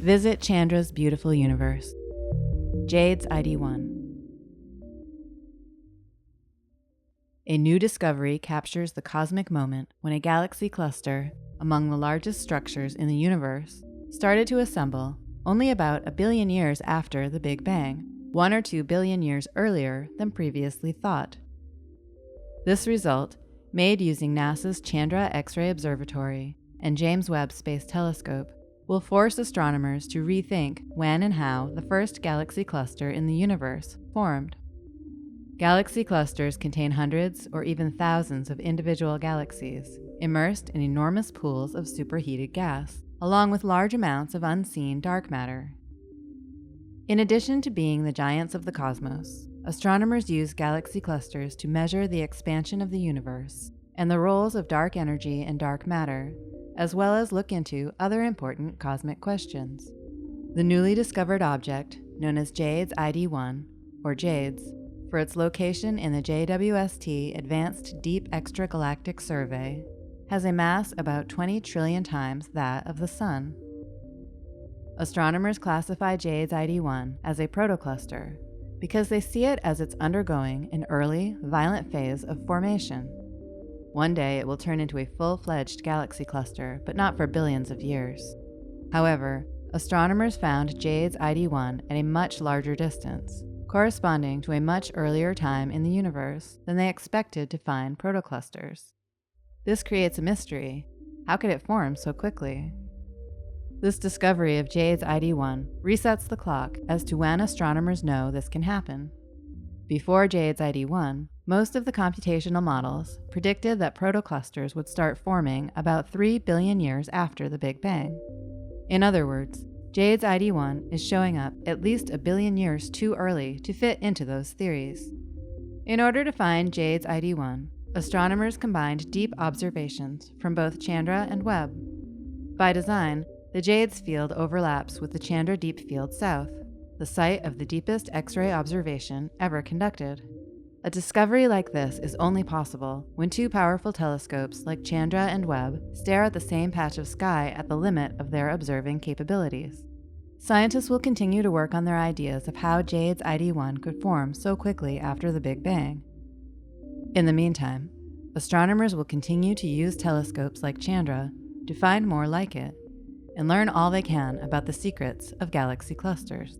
Visit Chandra's beautiful universe. Jade's ID1. A new discovery captures the cosmic moment when a galaxy cluster, among the largest structures in the universe, started to assemble only about 1 billion years after the Big Bang, 1 or 2 billion years earlier than previously thought. This result, made using NASA's Chandra X-ray Observatory and James Webb Space Telescope, will force astronomers to rethink when and how the first galaxy cluster in the universe formed. Galaxy clusters contain hundreds or even thousands of individual galaxies, immersed in enormous pools of superheated gas, along with large amounts of unseen dark matter. In addition to being the giants of the cosmos, astronomers use galaxy clusters to measure the expansion of the universe and the roles of dark energy and dark matter, as well as look into other important cosmic questions. The newly discovered object, known as Jade's ID1, or JADES, for its location in the JWST Advanced Deep Extragalactic Survey, has a mass about 20 trillion times that of the Sun. Astronomers classify Jade's ID1 as a protocluster because they see it as it's undergoing an early, violent phase of formation. One day it will turn into a full-fledged galaxy cluster, but not for billions of years. However, astronomers found Jade's ID1 at a much larger distance, corresponding to a much earlier time in the universe than they expected to find protoclusters. This creates a mystery. How could it form so quickly? This discovery of Jade's ID1 resets the clock as to when astronomers know this can happen. Before Jade's ID1, most of the computational models predicted that protoclusters would start forming about 3 billion years after the Big Bang. In other words, Jade's ID1 is showing up at least 1 billion years too early to fit into those theories. In order to find Jade's ID1, astronomers combined deep observations from both Chandra and Webb. By design, the Jade's field overlaps with the Chandra Deep Field South, the site of the deepest X-ray observation ever conducted. A discovery like this is only possible when two powerful telescopes like Chandra and Webb stare at the same patch of sky at the limit of their observing capabilities. Scientists will continue to work on their ideas of how Jade's ID1 could form so quickly after the Big Bang. In the meantime, astronomers will continue to use telescopes like Chandra to find more like it and learn all they can about the secrets of galaxy clusters.